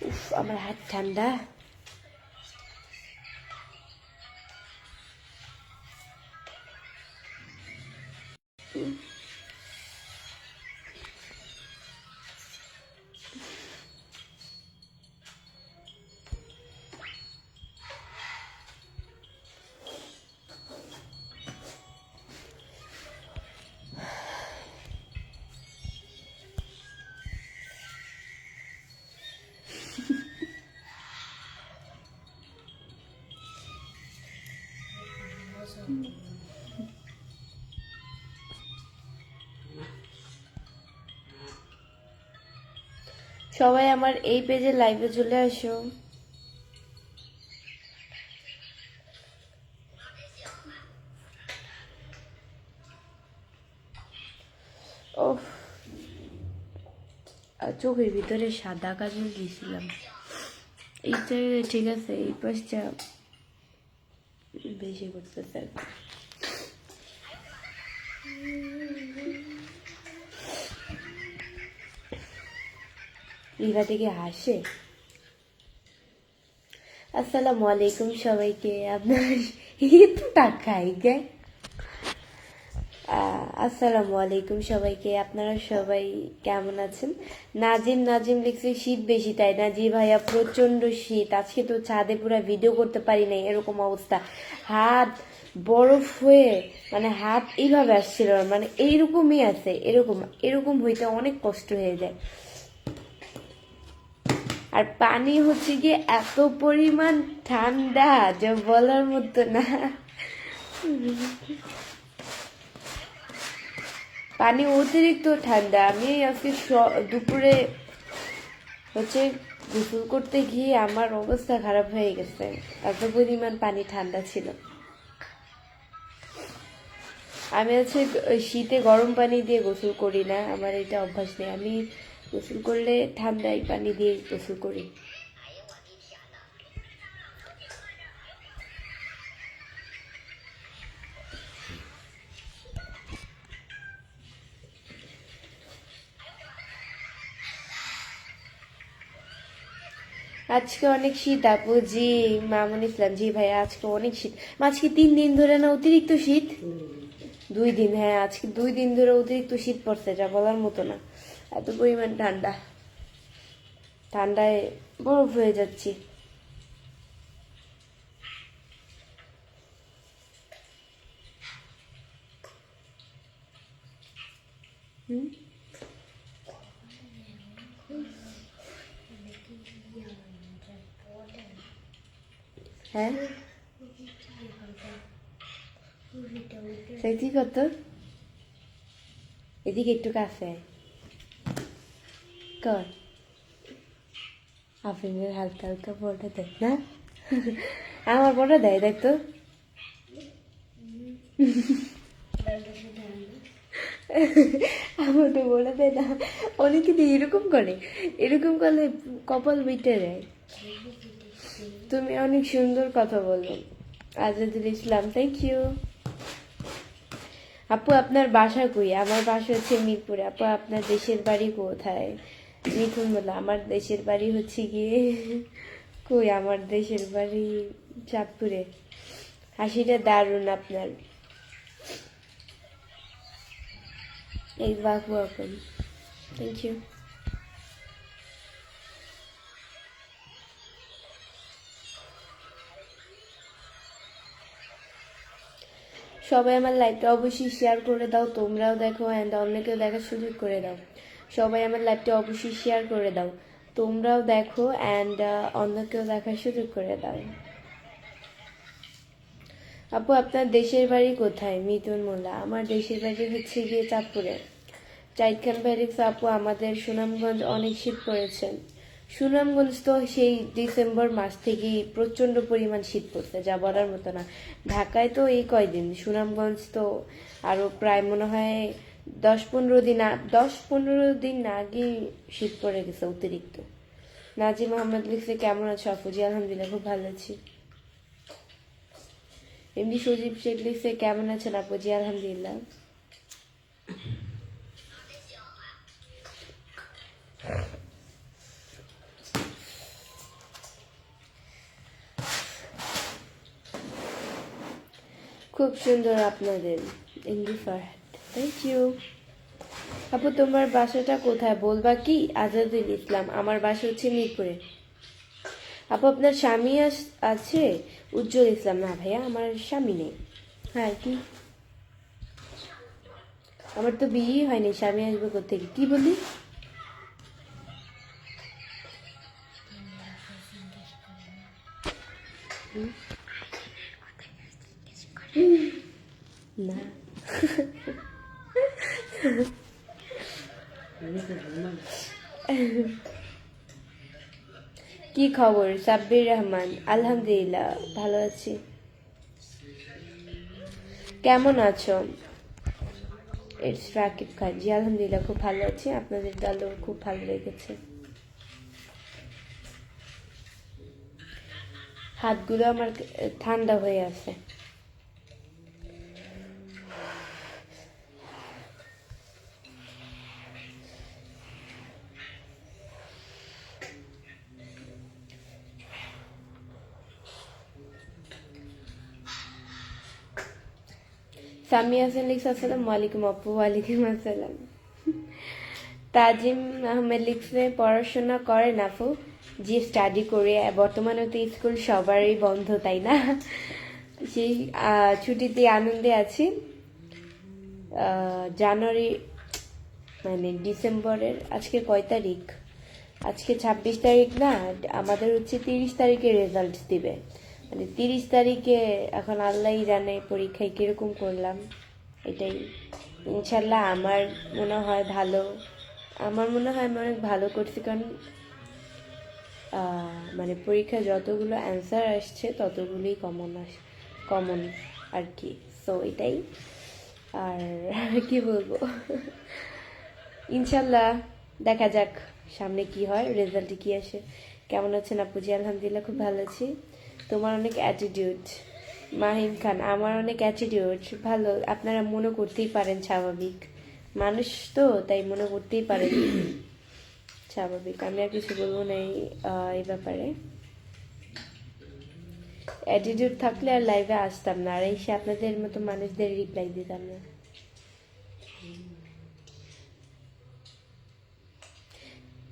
উফ, আমার হাত ঠান্ডা। সবাই আমার এই পেজে লাইভে চলে আসো। ও, চোখের ভিতরে সাদা কাজল দিয়েছিলাম। এইটা ঠিক আছে, এই পাশটা বেশি করতেছে। ইভা থেকে হাসে। আসসালামু আলাইকুম সবাইকে। আপনার ঈদ টাকাই গে। আসসালামু আলাইকুম সবাইকে। আপনারা সবাই কেমন আছেন? নাজিম লিখছে শীত বেশি, তাই না? জি ভাইয়া, প্রচন্ড শীত। আজকে তো ছাদে পুরো ভিডিও করতে পারি নাই, এরকম অবস্থা। হাত বরফ হয়ে, মানে হাত এইভাবে আসছিল, মানে এইরকমই আছে, এরকম হইতে অনেক কষ্ট হয়ে যায়। আর পানি হচ্ছে গিয়ে এত পরিমাণ ঠান্ডা যা বলার মতো না। পানি অতিরিক্ত ঠান্ডা। আমি আজকে দুপুরে হচ্ছে গোসল করতে গিয়ে আমার অবস্থা খারাপ হয়ে গেছে, এত পরিমাণ পানি ঠান্ডা ছিল। আমি হচ্ছে শীতে গরম পানি দিয়ে গোসল করি না, আমার এটা অভ্যাস নেই। আমি গোসল করলে ঠান্ডাই পানি দিয়ে গোসল করি। আজকে অনেক শীত আপু। জি মামুন ইসলাম, জি ভাইয়া আজকে অনেক শীত। আজকে 3 দিন ধরে না অতিরিক্ত শীত। 2 দিন, হ্যাঁ আজকে 2 দিন ধরে অতিরিক্ত শীত পড়ছে, যা বলার মতো না। এত পরিমাণ ঠান্ডা, ঠান্ডায় বরফ হয়ে যাচ্ছি। হ্যাঁ সেটি কত? এদিকে একটু কাছে কর। আফরিনের হালকা হালকা পড়া দেয় না? আমার পড়া দেয়, দেখ তো। আমার তো বলে দেয় না। অনেকে তো এরকম করে, এরকম করলে কপাল বেটে দেয়। তুমি অনেক সুন্দর কথা বললো। Azizul Islam, thank you. আপু আপনার বাসা কই? আমার বাসা হচ্ছে মিরপুরে। আপু আপনার দেশের বাড়ি কোথায়? মিথুন বলে, আমার দেশের বাড়ি হচ্ছে গিয়ে কই, আমার দেশের বাড়ি চাঁদপুরে। হাসিটা দারুণ আপনার। এই বাকু আপন, থ্যাংক ইউ। সবাই আমার লাইভটা অবশ্যই শেয়ার করে দাও, তোমরাও দেখো অ্যান্ড অন্যকেও দেখার সুযোগ করে দাও। সবাই আমার লাইভটা অবশ্যই শেয়ার করে দাও, তোমরাও দেখো অ্যান্ড অন্যকেও দেখার সুযোগ করে দাও। আপু আপনার দেশের বাড়ি কোথায়? মিথুন মোল্লা, আমার দেশের বাড়ি হচ্ছে গিয়ে চাঁদপুরে, জাহিদ খান ব্যারিক্স। আপু আমাদের সুনামগঞ্জ অনেক শীত পড়েছে। সুনামগঞ্জ তো সেই ডিসেম্বর মাস থেকেই প্রচণ্ড পরিমাণ শীত পড়ছে, যা বলার মতো না। ঢাকায় তো এই কয়দিন, সুনামগঞ্জ তো আরও প্রায় মনে হয় 10-15 দিন আগেই শীত পড়ে গেছে অতিরিক্ত। নাজিম আহমেদ লিখছে কেমন আছো আপু? জি আলহামদুলিল্লাহ, খুব ভালো আছি। এমনি সজীব শেখ লিখছে কেমন আছেন আপু? জি আলহামদুলিল্লাহ। খুব সুন্দর আপনাদের। MD Farhad, thank you. আপু তোমার বাসাটা কোথায় বলবা কি? আজাদুল ইসলাম, আমার বাসা হচ্ছে মিরপুরে। আপু আপনার স্বামী আছে? উজ্জ্বল ইসলাম, না ভাইয়া আমার স্বামী নেই। হ্যাঁ কি? আমার তো বিয়েই হয়নি, স্বামী আসবে কোথেকে? কি বলি? না। কি খবর সাব্বির রহমান? আলহামদুলিল্লাহ ভালো আছি। কেমন আছো? ইটস রাকিব খান, জি আলহামদুলিল্লাহ খুব ভালো আছি। আপনাদের দলও খুব ভালো লেগেছে। হাতগুলো আমার ঠান্ডা হয়ে আছে। সামিয়া হাসান লিখছে আসসালামু আলাইকুম আপু। ওয়ালাইকুম আসসালাম। তাজিম আহমেদ লিখছে পড়াশোনা করেন আপু? জি স্টাডি করে, বর্তমানে তো স্কুল সবারই বন্ধ তাই না, সেই ছুটিতে আনন্দে আছি। জানুয়ারি মানে ডিসেম্বরের আজকে কয় তারিখ? আজকে 26 তারিখ না, আমাদের হচ্ছে 30 তারিখে রেজাল্ট দিবে। মানে 30 তারিখে এখন আল্লাহই জানে পরীক্ষায় কিরকম করলাম। এটাই ইনশাল্লাহ আমার মনে হয় ভালো। আমার মনে হয় আমি অনেক ভালো করছি, কারণ মানে পরীক্ষায় যতগুলো অ্যান্সার আসছে ততগুলোই কমন আর কি। সো এটাই। আর কি বলবো, ইনশাল্লাহ দেখা যাক সামনে কি হয়, রেজাল্টে কি আসে। কেমন আছেন আপু? জি আলহামদুলিল্লাহ খুব ভালো আছি। তোমার অনেক অ্যাটিটিউড। মাহিম খান, আমার অনেক অ্যাটিটিউড। ভালো, আপনারা মনে করতেই পারেন, স্বাভাবিক মানুষ তো তাই মনে করতেই পারেন, স্বাভাবিক। আমি আর কিছু বলবো না এই ব্যাপারে। অ্যাটিটিউড থাকলে আর লাইভে আসতাম না, আর এসে আপনাদের মতো মানুষদের রিপ্লাই দিতাম না।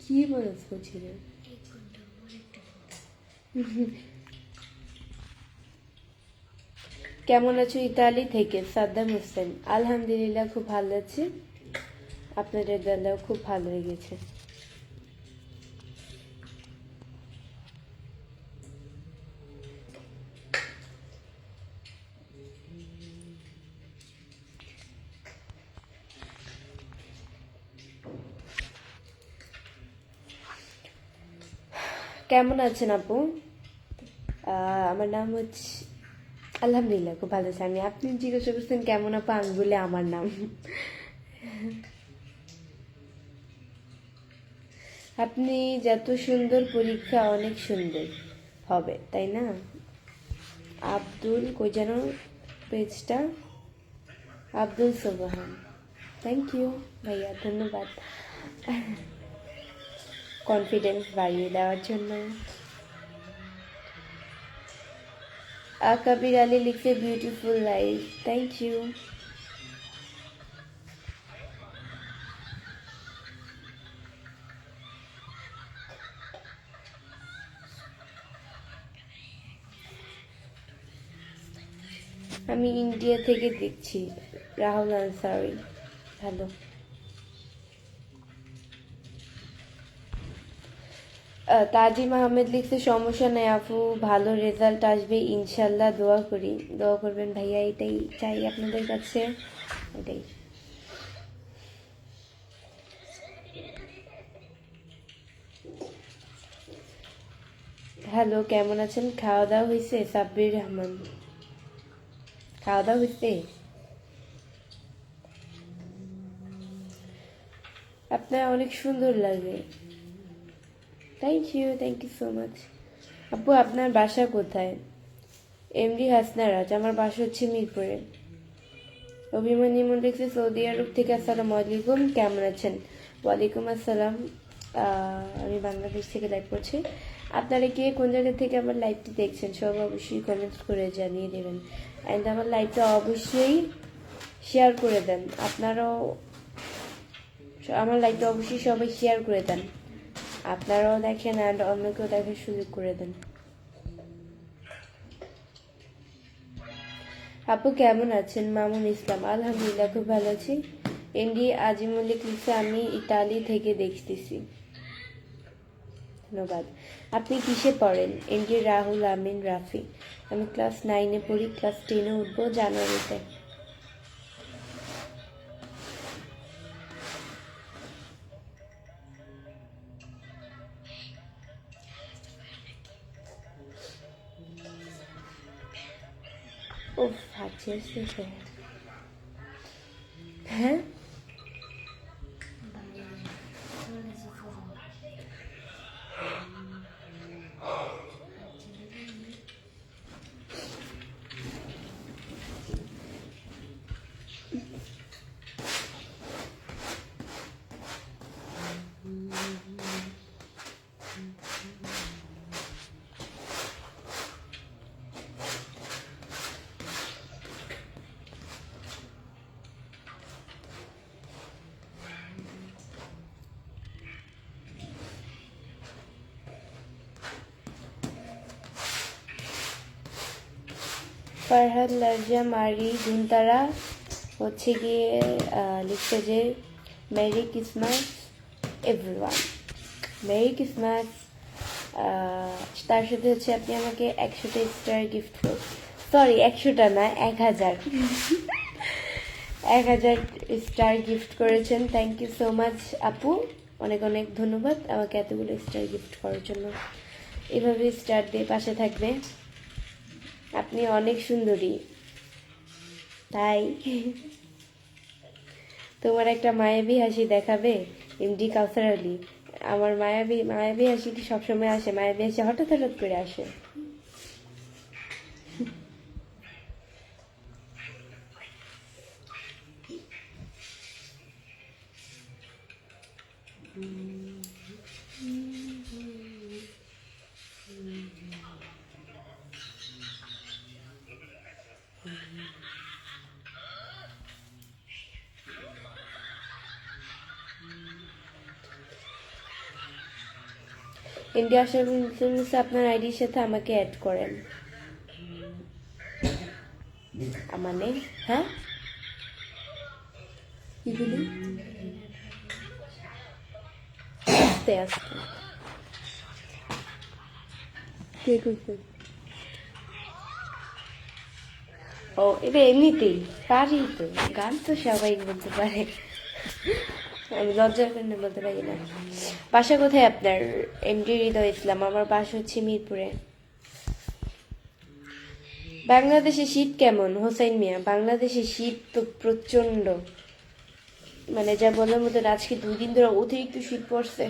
কি বলছো ছিল? কেমন আছো? ইতালি থেকে সাদ্দাম হোসেন, আলহামদুলিল্লাহ খুব ভালো আছি। আপনাদের বেলাও খুব ভালো লেগেছে। কেমন আছেন আপু? আমার নাম হচ্ছে, আলহামদুলিল্লাহ খুব ভালো আছি আমি। আপনি জিজ্ঞাসা করছেন কেমন আপু, আমি বলে আমার নাম। আপনি যত সুন্দর, পরীক্ষা অনেক সুন্দর হবে তাই না? আব্দুল কই যেন পেজটা, আব্দুল সোবাহান, থ্যাংক ইউ ভাইয়া, ধন্যবাদ কনফিডেন্স বাড়িয়ে দেওয়ার জন্য। কবির আলী লিখছে বিউটিফুল লাইফ, থ্যাংক ইউ। আমি ইন্ডিয়া থেকে দেখছি, রাহুল আনসারি, হ্যালো। তাজিম আহমেদ লিখছে সমস্যা নেই আপু, ভালো রেজাল্ট আসবে ইনশাল্লাহ, দোয়া করি, দোয়া করবেন ভাইয়া, এটাই চাই আপনাদের কাছে, এটাই। হ্যালো, কেমন আছেন? খাওয়া দাওয়া হয়েছে? সাব্বির রহমান, খাওয়া দাওয়া হয়েছে? আপনার অনেক সুন্দর লাগে, থ্যাংক ইউ সো মাচ। আপু আপনার বাসা কোথায়? এমডি হাসনারাজ, আমার বাসা হচ্ছে মিরপুরে। অভিমানী মন লিখছে সৌদি আরব থেকে আসসালামু আলাইকুম, কেমন আছেন? ওয়ালাইকুম আসসালাম। আমি বাংলাদেশ থেকে লাইভ করছি। আপনারা কে কোন জায়গা থেকে আমার লাইভটি দেখছেন সব অবশ্যই কমেন্টস করে জানিয়ে দেবেন, অ্যান্ড আমার লাইভটা অবশ্যই শেয়ার করে দেন। আপনারাও আমার লাইভটা অবশ্যই সবাই শেয়ার করে দেন, আপনারাও দেখেন অ্যান্ড অন্যকেও দেখার সুযোগ করে দেন। আপু কেমন আছেন? মামুন ইসলাম, আলহামদুলিল্লাহ খুব ভালো আছি। এমডি আজিমুল্লিক লিখছে আমি ইতালি থেকে দেখতেছি, ধন্যবাদ। আপনি কিসে পড়েন? এমডি রাহুল আমিন রাফি, আমি ক্লাস 9-এ পড়ি, ক্লাস 10-এ উঠবো জানুয়ারিতে। ও হাঁচি আসতেছে। হ্যাঁ ফারহাদ লার্জা মারি ধুনতারা হচ্ছে গিয়ে লিখছে যে merry Christmas everyone, merry Christmas. তার সাথে হচ্ছে আপনি আমাকে 100টা স্টার গিফট, সরি 100টা না 1000 1000 স্টার গিফট করেছেন। থ্যাংক ইউ সো মাচ আপু, অনেক অনেক ধন্যবাদ আমাকে এতগুলো স্টার গিফট করার জন্য। এভাবে স্টার দিয়ে পাশে থাকবে, আপনি অনেক সুন্দরী। তাই তোমার একটা মায়াবী হাসি দেখাবে এমডি কাউসার আলী। আমার মায়াবী হাসি কি সবসময় আসে? মায়াবী হাসি হঠাৎ হঠাৎ করে আসে। ইন্ডিয়া আসার আপনার আইডির সাথে আমাকে অ্যাড করেন। মানে হ্যাঁ কি বলি? আস্তে আস্তে কে কইছে? ও এটা এমনিতেই পারি তো, গান তো সবাই বলতে পারে, আমি লজ্জার কারণে বলতে পারি না। বাসা কোথায় আপনার? এমডি হৃদয় ইসলাম, আমার বাসা হচ্ছে মিরপুরে। বাংলাদেশে শীত কেমন হোসাইন মিয়া? বাংলাদেশে শীত তো প্রচন্ড, মানে যা বলার মতো। আজকে 2 দিন ধরে অতিরিক্ত শীত পড়ছে।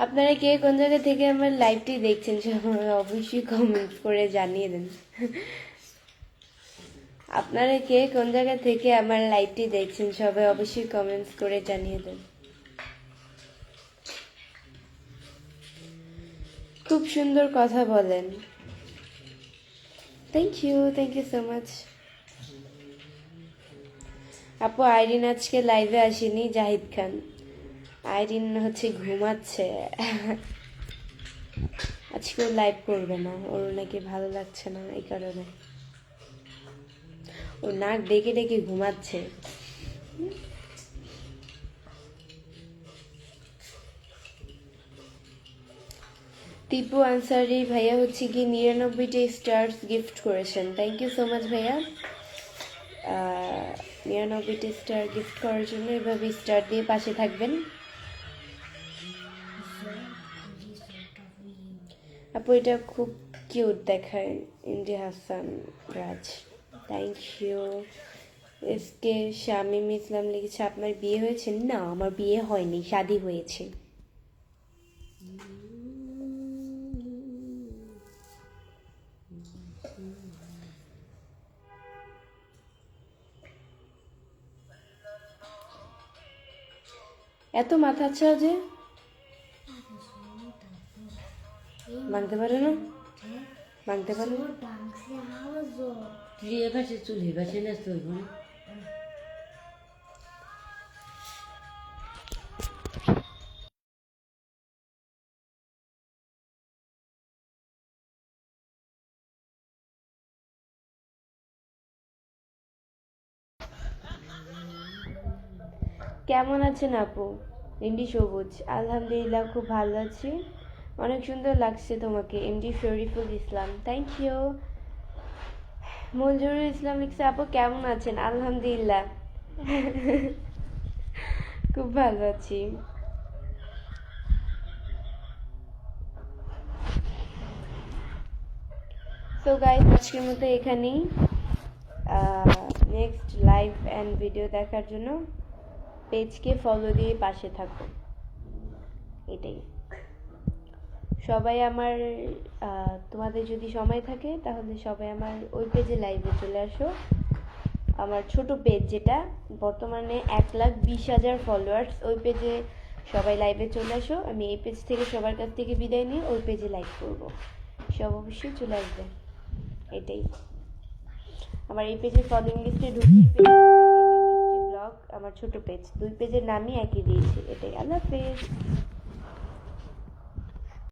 আপনারা কে কোন জায়গা থেকে আমার লাইভটি দেখছেন সবাই অবশ্যই কমেন্ট করে জানিয়ে দেন। আপনারা কে কোন জায়গা থেকে আমার লাইভটি দেখছেন সবাই অবশ্যই কমেন্টস করে জানিয়ে দেন। খুব সুন্দর কথা বলেন, থ্যাংক ইউ সো মাচ আপু। আইরিন আজকে লাইভে আসেনি, জাহিদ খান। আইরিন হচ্ছে ঘুমাচ্ছে, আজকে ও লাইভ করবে না, ওর নাকি ভালো লাগছে না, এই কারণে ও নাক ডেকে ডেকে ঘুমাচ্ছে। টিপু আনসারি ভাইয়া হচ্ছে কি 99টা স্টার্স গিফট করেছেন, থ্যাংক ইউ সো মাচ ভাইয়া। 99টা স্টার গিফট করার জন্য এভাবে স্টার দিয়ে পাশে থাকবেন। আপু এটা খুব কিউট দেখায়, ইন্দি হাসান রাজ, থ্যাংক ইউ। এসকে শামীম ইসলাম লিখেছে আপনার বিয়ে হয়েছে? না, আমার বিয়ে হয়নি, শাদী হয়েছে। এত মাথা ছাও যে, ভাঙতে পারে না, ভাঙতে পারে না। তুই এ পাশে চুল এ পাশে না তোর বোন কেমন আছেন আপু? এমডি সবুজ, আলহামদুলিল্লাহ খুব ভালো আছি। অনেক সুন্দর লাগছে তোমাকে। MD Shariful Islam, thank you. Manjurul Islam লিখছে আপু কেমন আছেন? আলহামদুলিল্লাহ খুব ভালো আছি। সো গাইস, আজকের মতো এখানেই। নেক্সট লাইভ অ্যান্ড ভিডিও দেখার জন্য পেজকে ফলো দিয়ে পাশে থাকো, এটাই। সবাই আমার তোমাদের যদি সময় থাকে তাহলে সবাই আমার ওই পেজে লাইভে চলে আসো। আমার ছোট পেজ, যেটা বর্তমানে 1,20,000 ফলোয়ার্স, ওই পেজে সবাই লাইভে চলে আসো। আমি এই পেজ থেকে সবার কাছ থেকে বিদায় নিয়ে ওই পেজে লাইভ করবো, সব অবশ্যই চলে আসবে, এটাই। আমার এই পেজের ফলোইং লিস্টে ঢুকিয়ে ব্লগ আমার ছোট পেজ, দুই পেজের নামই একই দিয়েছি, এটাই। আল্লাহ হাফেজ।